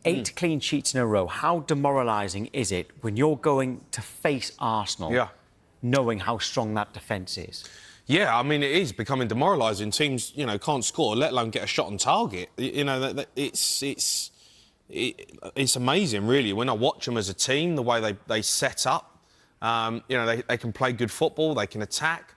8 clean sheets in a row. How demoralising is it when you're going to face Arsenal, knowing how strong that defence is? Yeah, I mean, it is becoming demoralising. Teams, can't score, let alone get a shot on target. It's amazing, really, when I watch them as a team, the way they set up. They can play good football, they can attack,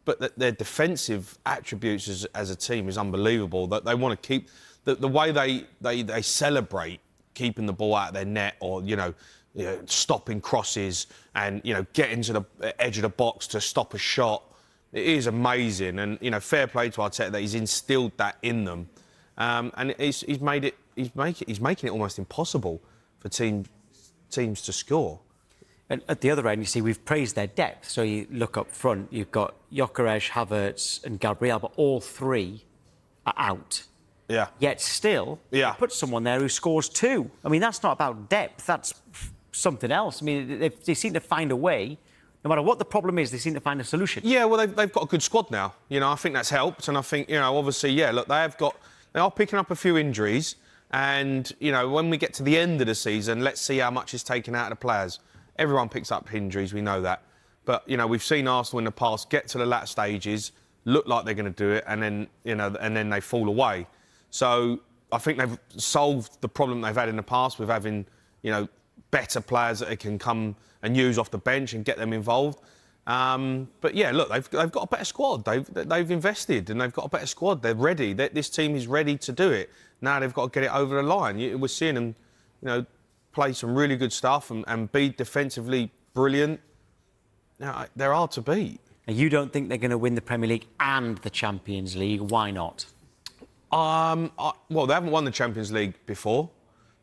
but their defensive attributes as a team is unbelievable. That they want to keep the way they celebrate keeping the ball out of their net, or stopping crosses and getting to the edge of the box to stop a shot. It is amazing, and fair play to Arteta that he's instilled that in them, and he's making it almost impossible for teams to score. And at the other end, you see, we've praised their depth. So you look up front, you've got Gyökeres, Havertz, and Gabriel, but all three are out. Yeah. Yet still, you put someone there who scores 2. I mean, that's not about depth. That's something else. I mean, they seem to find a way. No matter what the problem is, they seem to find a solution. Yeah, well, they've got a good squad now. I think that's helped. And I think, obviously, look, they are picking up a few injuries. And, when we get to the end of the season, let's see how much is taken out of the players. Everyone picks up injuries, we know that. But, we've seen Arsenal in the past get to the latter stages, look like they're going to do it, and then, and then they fall away. So I think they've solved the problem they've had in the past with having, better players that they can come and use off the bench and get them involved. But yeah, look, they've got a better squad. They've invested and they've got a better squad. They're ready. This team is ready to do it. Now they've got to get it over the line. We're seeing them, play some really good stuff and be defensively brilliant. Now they're hard to beat. And you don't think they're going to win the Premier League and the Champions League? Why not? Well, they haven't won the Champions League before.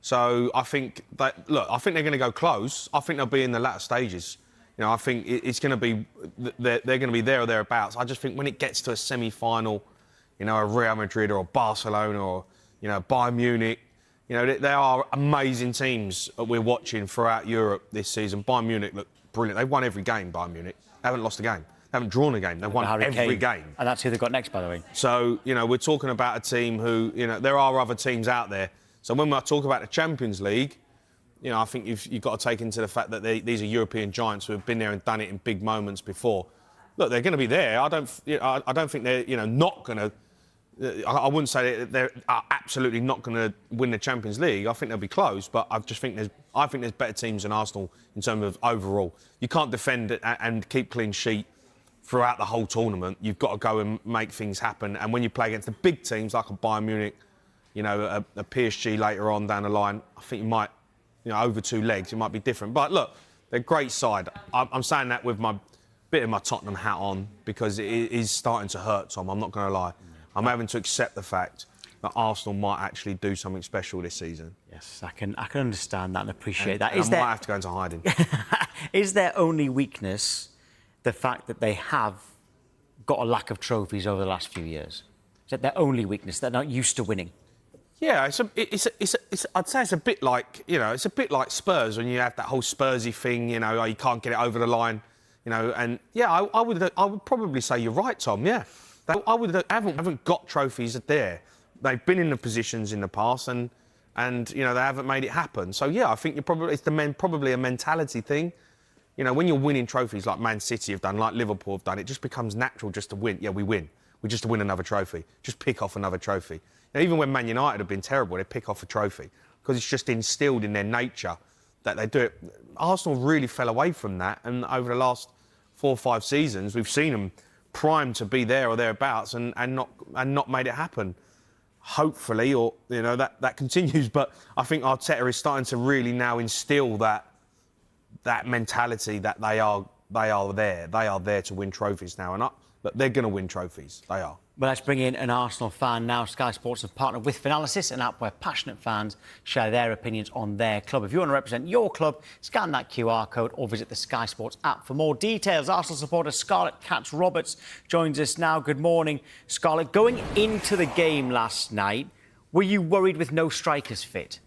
So I think they're going to go close. I think they'll be in the latter stages. I think it's going to be, they're going to be there or thereabouts. I just think when it gets to a semi-final, a Real Madrid or a Barcelona or, Bayern Munich, they are amazing teams that we're watching throughout Europe this season. Bayern Munich look brilliant. They've won every game, Bayern Munich. They haven't lost a game. They haven't drawn a game. They've won every game. And that's who they've got next, by the way. So, we're talking about a team who, there are other teams out there. So when I talk about the Champions League, I think you've got to take into the fact that these are European giants who have been there and done it in big moments before. Look, they're going to be there. I don't think they're, not going to. I wouldn't say that they're absolutely not going to win the Champions League. I think they'll be close, but I think there's better teams than Arsenal in terms of overall. You can't defend and keep clean sheet throughout the whole tournament. You've got to go and make things happen. And when you play against the big teams like a Bayern Munich, a PSG later on down the line, I think you might, over 2 legs, it might be different. But look, they're a great side. I'm saying that with my bit of my Tottenham hat on because it is starting to hurt, Tom. I'm not going to lie. I'm having to accept the fact that Arsenal might actually do something special this season. Yes, I can understand that and appreciate that. I might have to go into hiding. Is their only weakness the fact that they have got a lack of trophies over the last few years? Is that their only weakness? They're not used to winning? Yeah, I'd say it's a bit like, it's a bit like Spurs when you have that whole Spursy thing, you can't get it over the line, and yeah, I would probably say you're right, Tom. Yeah, haven't got trophies there. They've been in the positions in the past, and they haven't made it happen. So yeah, I think it's probably a mentality thing. When you're winning trophies like Man City have done, like Liverpool have done, it just becomes natural just to win. Yeah, we win. We just win another trophy. Just pick off another trophy. Now, even when Man United have been terrible, they pick off a trophy because it's just instilled in their nature that they do it. Arsenal really fell away from that, and over the last 4 or 5 seasons, we've seen them primed to be there or thereabouts and not made it happen. Hopefully, or that continues. But I think Arteta is starting to really now instill that mentality that they are there. They are there to win trophies now, and they're going to win trophies. They are. Well, let's bring in an Arsenal fan now. Sky Sports have partnered with Finalysis, an app where passionate fans share their opinions on their club. If you want to represent your club, scan that QR code or visit the Sky Sports app for more details. Arsenal supporter Scarlett Katz-Roberts joins us now. Good morning, Scarlett. Going into the game last night, were you worried with no strikers fit?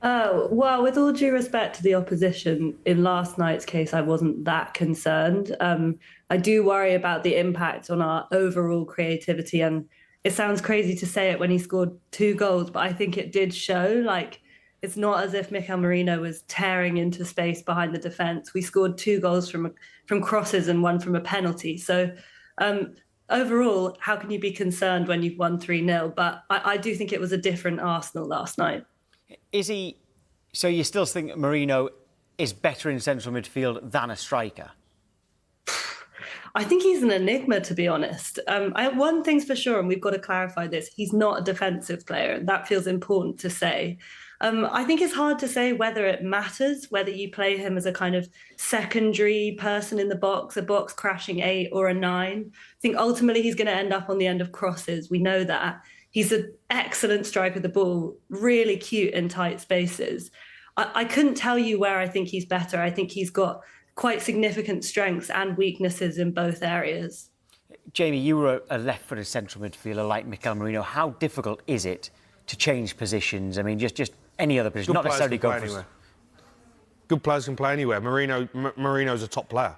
Well, with all due respect to the opposition, in last night's case, I wasn't that concerned. I do worry about the impact on our overall creativity and it sounds crazy to say it when he scored 2 goals, but I think it did show. Like, it's not as if Mikel Merino was tearing into space behind the defence. We scored 2 goals from crosses and one from a penalty. So overall, how can you be concerned when you've won 3-0? But I do think it was a different Arsenal last night. Is he... So you still think Merino is better in central midfield than a striker? I think he's an enigma, to be honest. One thing's for sure, and we've got to clarify this, he's not a defensive player, and that feels important to say. I think it's hard to say whether it matters, whether you play him as a kind of secondary person in the box, a box crashing 8 or a 9. I think ultimately he's going to end up on the end of crosses. We know that. He's an excellent striker of the ball, really cute in tight spaces. I couldn't tell you where I think he's better. I think he's got quite significant strengths and weaknesses in both areas. Jamie, you were a left-footed central midfielder like Mikel Merino. How difficult is it to change positions? I mean, just any other position, not necessarily go for... Good players can play anywhere. Marino's a top player.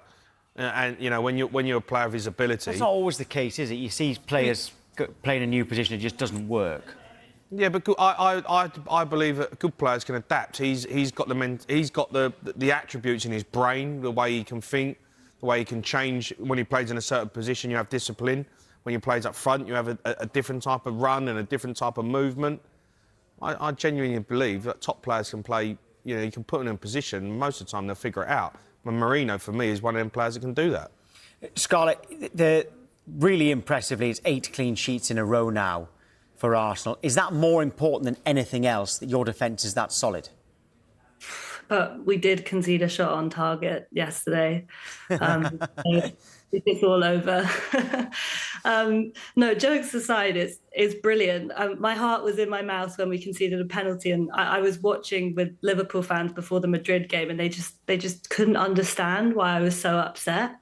And, you know, when you're a player of his ability... That's not always the case, is it? You see players playing a new position, it just doesn't work. Yeah, but I believe that good players can adapt. He's got the attributes in his brain, the way he can think, the way he can change. When he plays in a certain position, you have discipline. When he plays up front, you have a different type of run and a different type of movement. I genuinely believe that top players can play. You know, you can put them in a position. Most of the time, they'll figure it out. And Marino, for me, is one of them players that can do that. Scarlett, really impressively, it's 8 clean sheets in a row now for Arsenal. Is that more important than anything else, that your defence is that solid? But we did concede a shot on target yesterday. It's all over. No, jokes aside, it's brilliant. My heart was in my mouth when we conceded a penalty, and I was watching with Liverpool fans before the Madrid game, and they just couldn't understand why I was so upset.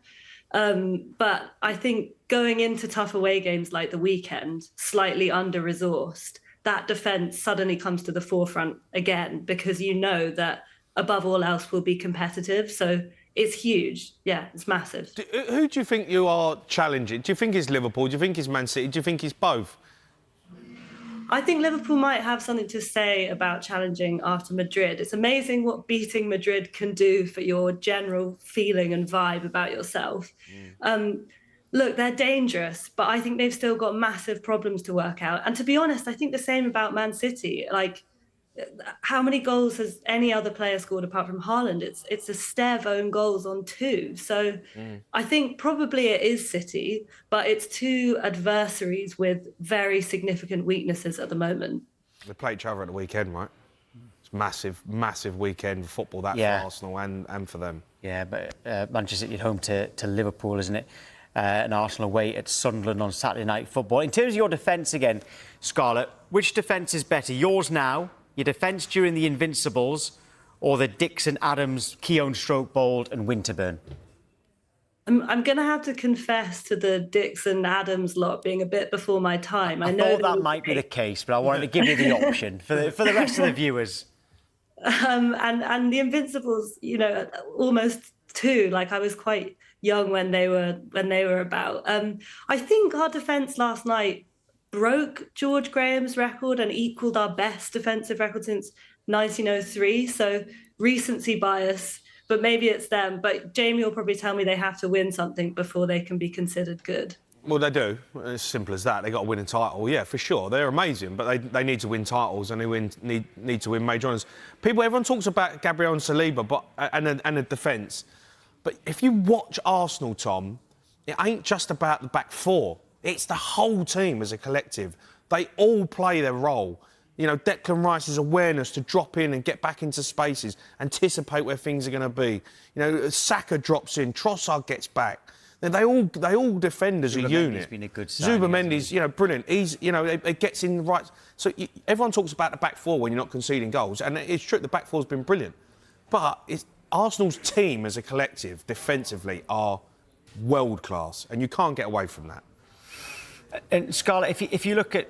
But I think going into tough away games like the weekend, slightly under-resourced, that defence suddenly comes to the forefront again, because you know that above all else will be competitive. So it's huge. Yeah, it's massive. Who do you think you are challenging? Do you think it's Liverpool? Do you think it's Man City? Do you think it's both? I think Liverpool might have something to say about challenging after Madrid. It's amazing what beating Madrid can do for your general feeling and vibe about yourself. Look, they're dangerous, but I think they've still got massive problems to work out. And to be honest, I think the same about Man City. Like, how many goals has any other player scored apart from Haaland? It's a Stev own goals on 2. So I think probably it is City, but it's 2 adversaries with very significant weaknesses at the moment. They play each other at the weekend, right? It's massive weekend for football, that for Arsenal and for them. Yeah, but Manchester City at home to Liverpool, isn't it? And Arsenal away at Sunderland on Saturday Night Football. In terms of your defence again, Scarlett, which defence is better? Yours now, your defence during the Invincibles, or the Dixon, Adams, Keown, Stroke, Bold and Winterburn? I'm going to have to confess to the Dixon, Adams lot being a bit before my time. I know that might be the case, but I wanted to give you the option for the rest of the viewers. And the Invincibles, you know, almost 2. Like, I was quite young when they were about. I think our defence last night broke George Graham's record and equalled our best defensive record since 1903. So recency bias, but maybe it's them. But Jamie will probably tell me they have to win something before they can be considered good. Well, they do. It's simple as that. They got to win a title, yeah, for sure. They're amazing, but they need to win titles and they need to win major honours. Everyone talks about Gabriel and Saliba, and the defence. But if you watch Arsenal, Tom, it ain't just about the back 4. It's the whole team as a collective. They all play their role. You know, Declan Rice's awareness to drop in and get back into spaces, anticipate where things are going to be. You know, Saka drops in, Trossard gets back. They all defend as a unit. Zubimendi's been a good signing. Zubimendi's, you know, brilliant. He's, you know, it gets in the right. So everyone talks about the back 4 when you're not conceding goals, and it's true. The back 4's been brilliant, but Arsenal's team as a collective defensively are world class, and you can't get away from that. And Scarlett, if you look at,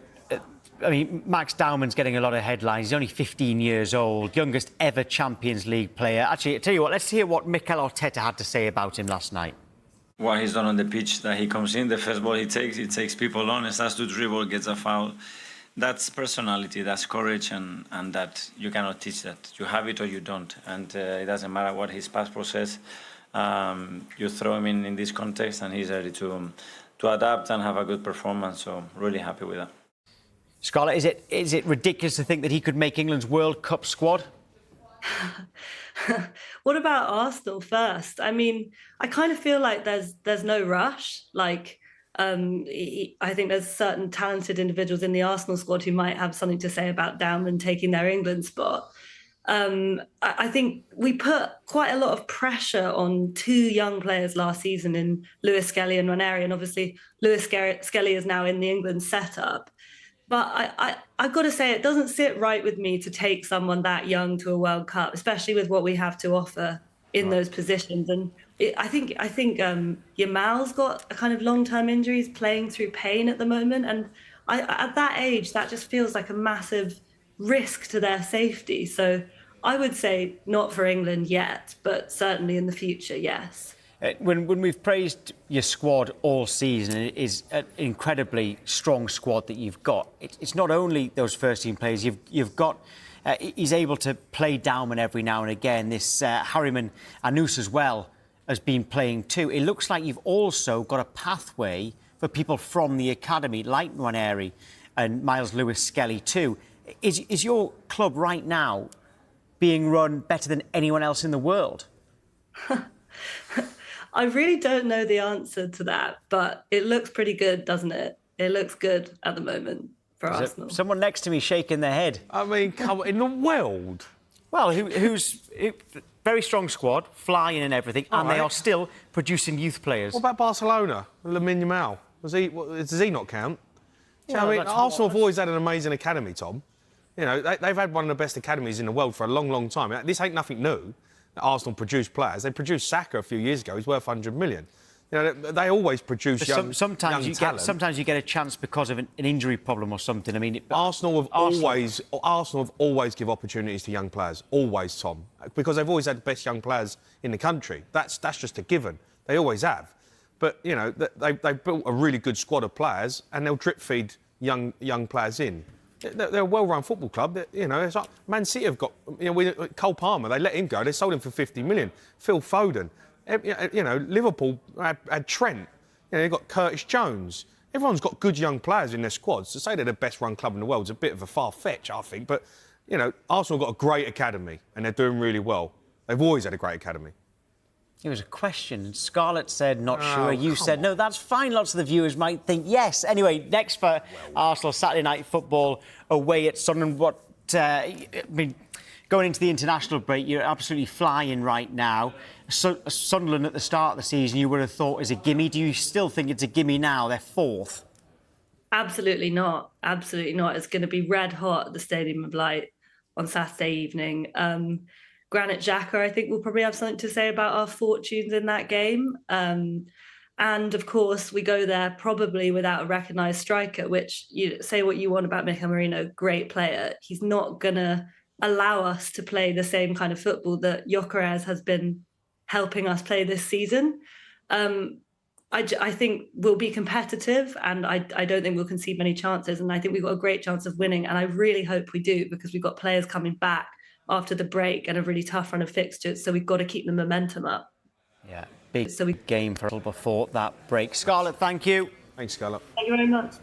I mean, Max Dowman's getting a lot of headlines. He's only 15 years old, youngest ever Champions League player. Actually, I tell you what, let's hear what Mikel Arteta had to say about him last night. what he's done on the pitch, that he comes in, the first ball he takes people on and starts to dribble, gets a foul. That's personality, that's courage, and that you cannot teach that. You have it or you don't, and it doesn't matter what his passport says. You throw him in this context and he's ready to adapt and have a good performance, so really happy with that. Scarlett, is it ridiculous to think that he could make England's World Cup squad? What about Arsenal first? I mean, I kind of feel like there's no rush. Like, I think there's certain talented individuals in the Arsenal squad who might have something to say about Downman taking their England spot. I think we put quite a lot of pressure on two young players last season in Lewis Skelly and Ranieri, and obviously Lewis Skelly is now in the England setup. But I've got to say, it doesn't sit right with me to take someone that young to a World Cup, especially with what we have to offer in those positions. And I think Yamal's got a kind of long-term injuries, playing through pain at the moment. And at that age, that just feels like a massive risk to their safety. So I would say not for England yet, but certainly in the future, yes. When we've praised your squad all season, it is an incredibly strong squad that you've got. It's not only those first-team players. You've got. He's able to play Downman every now and again. This Harriman Anous as well has been playing too. It looks like you've also got a pathway for people from the academy, like Ranieri and Miles Lewis Skelly too. Is your club right now being run better than anyone else in the world? I really don't know the answer to that, but it looks pretty good, doesn't it? It looks good at the moment for Arsenal. Someone next to me shaking their head. I mean, come on, in the world. Well, who's very strong squad, flying and everything, and they are still producing youth players. What about Barcelona? Lamine Yamal? Does he not count? Do you know what I mean? Arsenal have always had an amazing academy, Tom. You know, they've had one of the best academies in the world for a long, long time. This ain't nothing new. Arsenal produced players. They produced Saka a few years ago. He's worth 100 million. You know, they always produce young talent. Sometimes you get a chance because of an injury problem or something. I mean, Arsenal have always give opportunities to young players. Always, Tom, because they've always had the best young players in the country. That's just a given. They always have. But you know, they've built a really good squad of players, and they'll drip feed young players in. They're a well-run football club. You know, it's like Man City have got. You know, Cole Palmer. They let him go. They sold him for 50 million. Phil Foden. You know, Liverpool had Trent. You know, they've got Curtis Jones. Everyone's got good young players in their squads. To say they're the best-run club in the world is a bit of a far-fetch, I think. But you know, Arsenal got a great academy, and they're doing really well. They've always had a great academy. It was a question. Scarlett said, not sure. You said, no, that's fine. Lots of the viewers might think yes. Anyway, next for Arsenal, Saturday night football away at Sunderland. I mean, going into the international break, you're absolutely flying right now. Sunderland at the start of the season, you would have thought is a gimme. Do you still think it's a gimme now? They're fourth. Absolutely not. Absolutely not. It's going to be red hot at the Stadium of Light on Saturday evening. Granit Xhaka, I think, will probably have something to say about our fortunes in that game. And of course, we go there probably without a recognised striker, which, you say what you want about Mikel Merino, great player. He's not going to allow us to play the same kind of football that Gyökeres has been helping us play this season. I think we'll be competitive, and I don't think we'll concede many chances. And I think we've got a great chance of winning. And I really hope we do, because we've got players coming back after the break and a really tough run of fixtures. So we've got to keep the momentum up. Yeah, big game for us before that break. Scarlett, thank you. Thanks, Scarlett. Thank you very much.